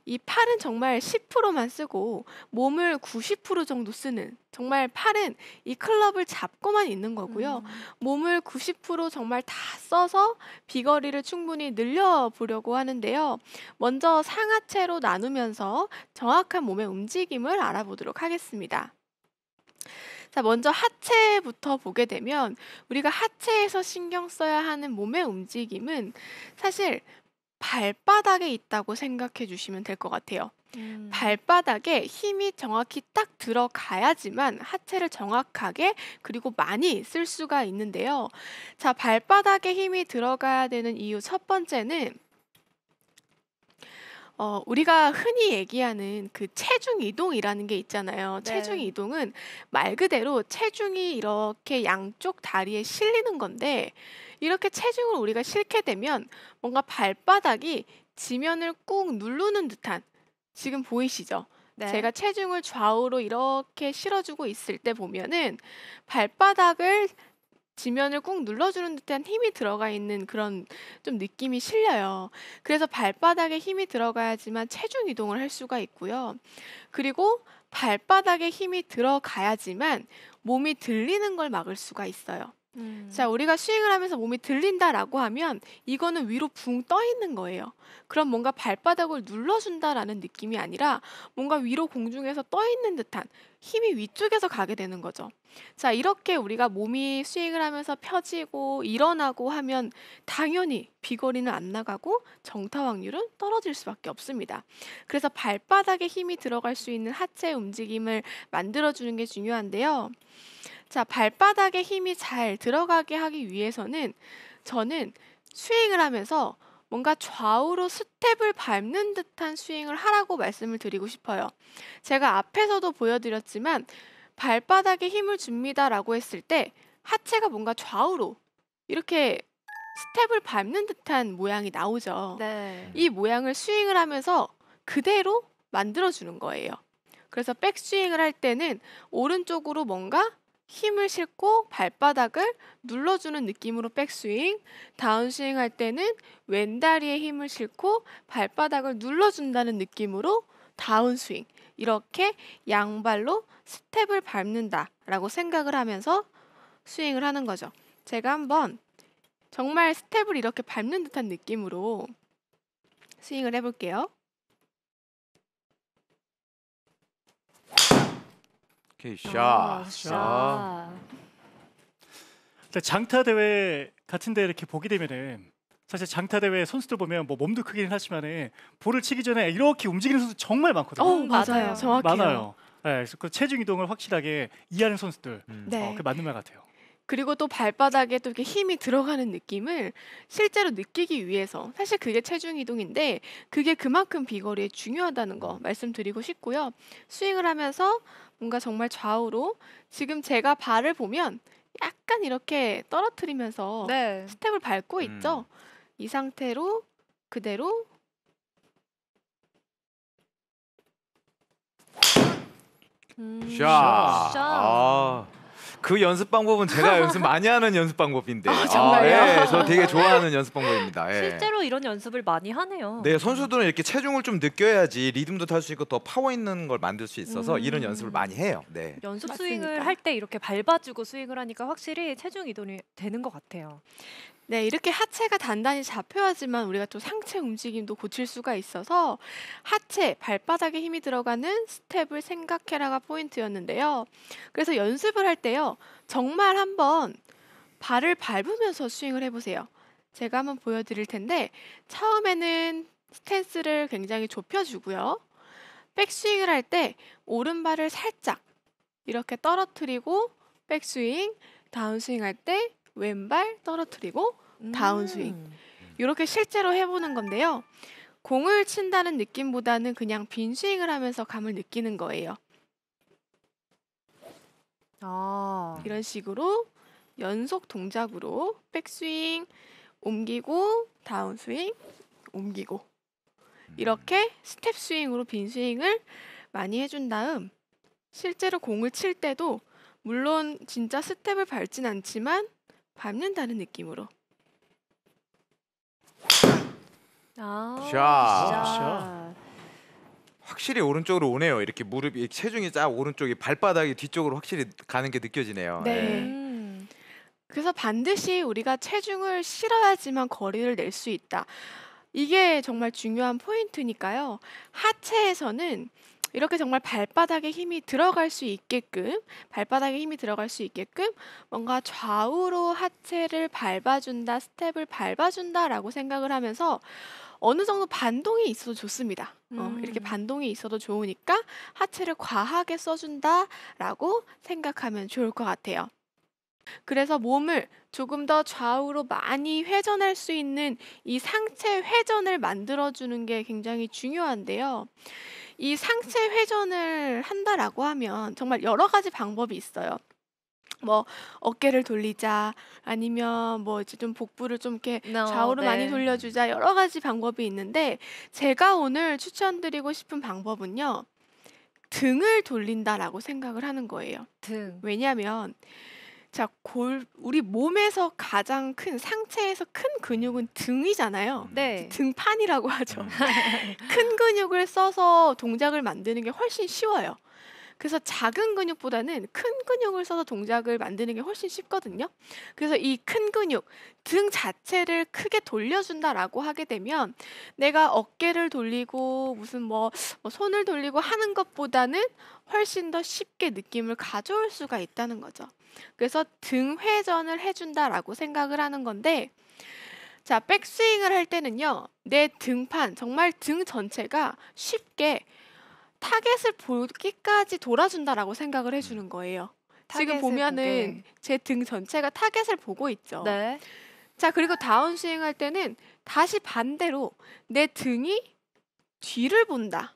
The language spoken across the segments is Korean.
이 팔은 정말 10%만 쓰고 몸을 90% 정도 쓰는 정말 팔은 이 클럽을 잡고만 있는 거고요. 몸을 90% 정말 다 써서 비거리를 충분히 늘려보려고 하는데요. 먼저 상하체로 나누면서 정확한 몸의 움직임을 알아보도록 하겠습니다. 자, 먼저 하체부터 보게 되면 우리가 하체에서 신경 써야 하는 몸의 움직임은 사실 발바닥에 있다고 생각해 주시면 될 것 같아요. 발바닥에 힘이 정확히 딱 들어가야지만 하체를 정확하게 그리고 많이 쓸 수가 있는데요. 자, 발바닥에 힘이 들어가야 되는 이유 첫 번째는 우리가 흔히 얘기하는 그 체중 이동이라는 게 있잖아요. 체중 네. 이동은 말 그대로 체중이 이렇게 양쪽 다리에 실리는 건데 이렇게 체중을 우리가 실게 되면 뭔가 발바닥이 지면을 꾹 누르는 듯한 지금 보이시죠? 네. 제가 체중을 좌우로 이렇게 실어주고 있을 때 보면은 발바닥을 지면을 꾹 눌러주는 듯한 힘이 들어가 있는 그런 좀 느낌이 실려요. 그래서 발바닥에 힘이 들어가야지만 체중 이동을 할 수가 있고요. 그리고 발바닥에 힘이 들어가야지만 몸이 들리는 걸 막을 수가 있어요. 자, 우리가 스윙을 하면서 몸이 들린다라고 하면 이거는 위로 붕 떠 있는 거예요. 그럼 뭔가 발바닥을 눌러준다라는 느낌이 아니라 뭔가 위로 공중에서 떠 있는 듯한 힘이 위쪽에서 가게 되는 거죠. 자, 이렇게 우리가 몸이 스윙을 하면서 펴지고 일어나고 하면 당연히 비거리는 안 나가고 정타 확률은 떨어질 수밖에 없습니다. 그래서 발바닥에 힘이 들어갈 수 있는 하체 움직임을 만들어주는 게 중요한데요. 자, 발바닥에 힘이 잘 들어가게 하기 위해서는 저는 스윙을 하면서 뭔가 좌우로 스텝을 밟는 듯한 스윙을 하라고 말씀을 드리고 싶어요. 제가 앞에서도 보여드렸지만 발바닥에 힘을 줍니다라고 했을 때 하체가 뭔가 좌우로 이렇게 스텝을 밟는 듯한 모양이 나오죠. 네. 이 모양을 스윙을 하면서 그대로 만들어주는 거예요. 그래서 백스윙을 할 때는 오른쪽으로 뭔가 힘을 싣고 발바닥을 눌러주는 느낌으로 백스윙, 다운스윙 할 때는 왼다리에 힘을 싣고 발바닥을 눌러준다는 느낌으로 다운스윙, 이렇게 양발로 스텝을 밟는다라고 생각을 하면서 스윙을 하는 거죠. 제가 한번 정말 스텝을 이렇게 밟는 듯한 느낌으로 스윙을 해볼게요. 오케이, 아, 샷. 샷. 장타 대회 같은데 이렇게 보게 되면은 사실 장타 대회 선수들 보면 뭐 몸도 크긴 하지만은 볼을 치기 전에 이렇게 움직이는 선수 정말 많거든요. 맞아요. 맞아요. 정확해요. 많아요. 네, 그래서 그 체중 이동을 확실하게 이해하는 선수들, 네. 그 맞는 말 같아요. 그리고 또 발바닥에 또 이렇게 힘이 들어가는 느낌을 실제로 느끼기 위해서 사실 그게 체중 이동인데 그게 그만큼 비거리에 중요하다는 거 말씀드리고 싶고요. 스윙을 하면서 뭔가 정말 좌우로 지금 제가 발을 보면 약간 이렇게 떨어뜨리면서 네. 스텝을 밟고 있죠. 이 상태로 그대로 샷. 샷. 그 연습 방법은 제가 연습 많이 하는 연습 방법인데. 정말요? 예, 저 되게 좋아하는 연습 방법입니다. 예. 실제로 이런 연습을 많이 하네요. 네, 선수들은 이렇게 체중을 좀 느껴야지 리듬도 탈 수 있고 더 파워 있는 걸 만들 수 있어서 이런 연습을 많이 해요. 네. 연습 맞습니다. 스윙을 할 때 이렇게 밟아주고 스윙을 하니까 확실히 체중 이동이 되는 것 같아요. 네, 이렇게 하체가 단단히 잡혀야지만 우리가 또 상체 움직임도 고칠 수가 있어서 하체, 발바닥에 힘이 들어가는 스텝을 생각해라가 포인트였는데요. 그래서 연습을 할 때요, 정말 한번 발을 밟으면서 스윙을 해보세요. 제가 한번 보여드릴 텐데 처음에는 스탠스를 굉장히 좁혀주고요. 백스윙을 할 때 오른발을 살짝 이렇게 떨어뜨리고 백스윙, 다운스윙 할 때 왼발 떨어뜨리고 다운스윙. 이렇게 실제로 해보는 건데요. 공을 친다는 느낌보다는 그냥 빈 스윙을 하면서 감을 느끼는 거예요. 아, 이런 식으로 연속 동작으로 백스윙, 옮기고 다운스윙, 옮기고 이렇게 스텝 스윙으로 빈 스윙을 많이 해준 다음 실제로 공을 칠 때도 물론 진짜 스텝을 밟진 않지만 밟는다는 느낌으로 아, 샷. 샷. 확실히 오른쪽으로 오네요. 이렇게 무릎이 체중이 쫙 오른쪽이 발바닥이 뒤쪽으로 확실히 가는 게 느껴지네요. 네. 음. 그래서 반드시 우리가 체중을 실어야지만 거리를 낼 수 있다. 이게 정말 중요한 포인트니까요. 하체에서는 이렇게 정말 발바닥에 힘이 들어갈 수 있게끔 뭔가 좌우로 하체를 밟아준다, 스텝을 밟아준다라고 생각을 하면서 어느 정도 반동이 있어도 좋습니다. 이렇게 반동이 있어도 좋으니까 하체를 과하게 써준다라고 생각하면 좋을 것 같아요. 그래서 몸을 조금 더 좌우로 많이 회전할 수 있는 이 상체 회전을 만들어주는 게 굉장히 중요한데요. 이 상체 회전을 한다라고 하면 정말 여러 가지 방법이 있어요. 뭐 어깨를 돌리자, 아니면 뭐 이제 좀 복부를 좀 이렇게 좌우로 많이 네. 돌려주자, 여러 가지 방법이 있는데 제가 오늘 추천드리고 싶은 방법은요. 등을 돌린다라고 생각을 하는 거예요. 등. 왜냐하면 자, 우리 몸에서 가장 큰 상체에서 큰 근육은 등이잖아요. 네. 등판이라고 하죠. 큰 근육을 써서 동작을 만드는 게 훨씬 쉬워요. 그래서 작은 근육보다는 큰 근육을 써서 동작을 만드는 게 훨씬 쉽거든요. 그래서 이 큰 근육, 등 자체를 크게 돌려준다라고 하게 되면 내가 어깨를 돌리고 무슨 뭐 손을 돌리고 하는 것보다는 훨씬 더 쉽게 느낌을 가져올 수가 있다는 거죠. 그래서 등 회전을 해준다라고 생각을 하는 건데, 자, 백스윙을 할 때는요, 내 등판, 정말 등 전체가 쉽게 타겟을 보기까지 돌아준다라고 생각을 해주는 거예요. 지금 타겟을 보면은 보게. 제 등 전체가 타겟을 보고 있죠. 네. 자, 그리고 다운스윙 할 때는 다시 반대로 내 등이 뒤를 본다.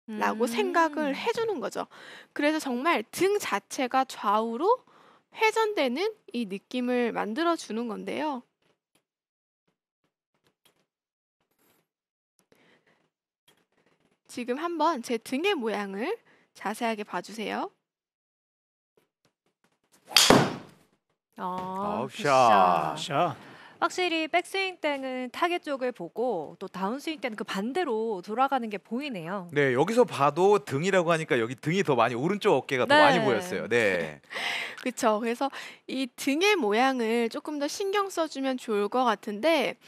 라고 생각을 해주는 거죠. 그래서 정말 등 자체가 좌우로 회전되는 이 느낌을 만들어주는 건데요. 지금 한번 제 등의 모양을 자세하게 봐주세요. 굿샷. 샷. 확실히 백스윙 때는 타겟 쪽을 보고 또 다운스윙 때는 그 반대로 돌아가는 게 보이네요. 네, 여기서 봐도 등이라고 하니까 여기 등이 더 많이 오른쪽 어깨가 더 네. 많이 보였어요. 네. 그쵸. 그래서 이 등의 모양을 조금 더 신경 써주면 좋을 것 같은데,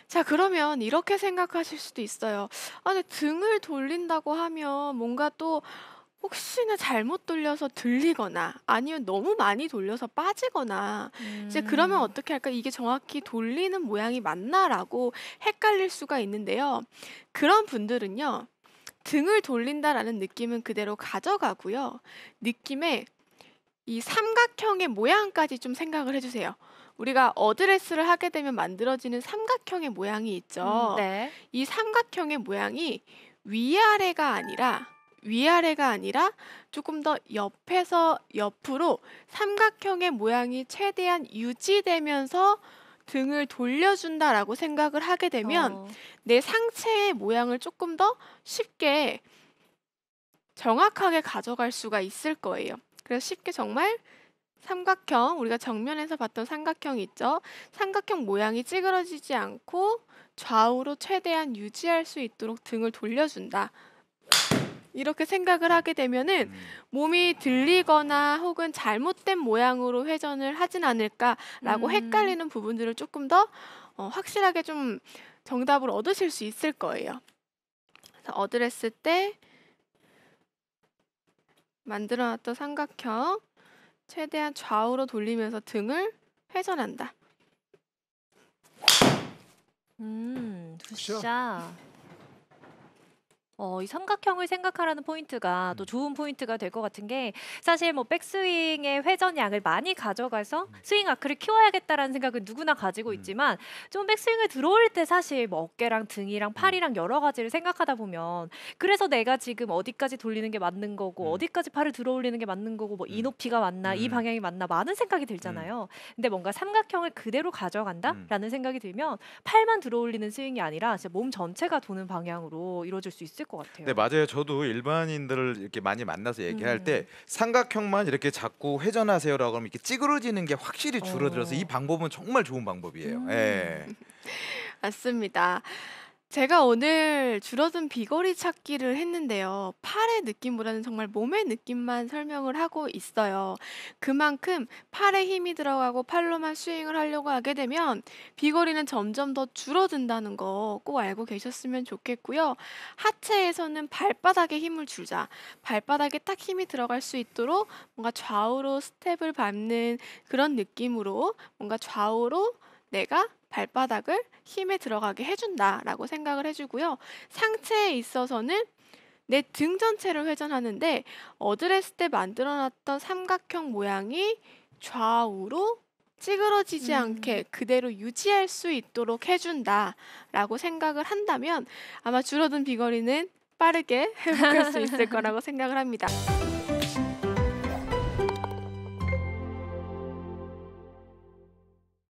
자, 그러면 이렇게 생각하실 수도 있어요. 아, 근데 등을 돌린다고 하면 뭔가 또 혹시나 잘못 돌려서 들리거나 아니면 너무 많이 돌려서 빠지거나 이제 그러면 어떻게 할까? 이게 정확히 돌리는 모양이 맞나라고 헷갈릴 수가 있는데요. 그런 분들은요. 등을 돌린다라는 느낌은 그대로 가져가고요. 느낌에 이 삼각형의 모양까지 좀 생각을 해주세요. 우리가 어드레스를 하게 되면 만들어지는 삼각형의 모양이 있죠. 네. 이 삼각형의 모양이 위아래가 아니라 조금 더 옆에서 옆으로 삼각형의 모양이 최대한 유지되면서 등을 돌려준다라고 생각을 하게 되면 내 상체의 모양을 조금 더 쉽게 정확하게 가져갈 수가 있을 거예요. 그래서 쉽게 정말 삼각형, 우리가 정면에서 봤던 삼각형 있죠? 삼각형 모양이 찌그러지지 않고 좌우로 최대한 유지할 수 있도록 등을 돌려준다. 이렇게 생각을 하게 되면은 몸이 들리거나 혹은 잘못된 모양으로 회전을 하진 않을까라고 헷갈리는 부분들을 조금 더 확실하게 좀 정답을 얻으실 수 있을 거예요. 그래서 어드레스 때 만들어놨던 삼각형 최대한 좌우로 돌리면서 등을 회전한다. 굿샷. 이 삼각형을 생각하라는 포인트가 또 좋은 포인트가 될 것 같은 게, 사실 뭐 백스윙의 회전량을 많이 가져가서 스윙 아크를 키워야겠다라는 생각은 누구나 가지고 있지만, 좀 백스윙을 들어올 때 사실 뭐 어깨랑 등이랑 팔이랑 여러 가지를 생각하다 보면, 그래서 내가 지금 어디까지 돌리는 게 맞는 거고 어디까지 팔을 들어 올리는 게 맞는 거고 뭐 이 높이가 맞나 이 방향이 맞나 많은 생각이 들잖아요. 근데 뭔가 삼각형을 그대로 가져간다라는 생각이 들면 팔만 들어 올리는 스윙이 아니라 진짜 몸 전체가 도는 방향으로 이루어질 수 있을 것 같아요. 네, 맞아요. 저도 일반인들을 이렇게 많이 만나서 얘기할 때 삼각형만 이렇게 자꾸 회전하세요라고 하면 이렇게 찌그러지는 게 확실히 줄어들어서 이 방법은 정말 좋은 방법이에요. 예. 맞습니다. 제가 오늘 줄어든 비거리 찾기를 했는데요. 팔의 느낌보다는 정말 몸의 느낌만 설명을 하고 있어요. 그만큼 팔에 힘이 들어가고 팔로만 스윙을 하려고 하게 되면 비거리는 점점 더 줄어든다는 거 꼭 알고 계셨으면 좋겠고요. 하체에서는 발바닥에 힘을 주자. 발바닥에 딱 힘이 들어갈 수 있도록 뭔가 좌우로 스텝을 밟는 그런 느낌으로 뭔가 좌우로 내가 발바닥을 힘에 들어가게 해준다라고 생각을 해주고요. 상체에 있어서는 내 등 전체를 회전하는데 어드레스 때 만들어놨던 삼각형 모양이 좌우로 찌그러지지 않게 그대로 유지할 수 있도록 해준다라고 생각을 한다면 아마 줄어든 비거리는 빠르게 회복할 수 있을 거라고 생각을 합니다.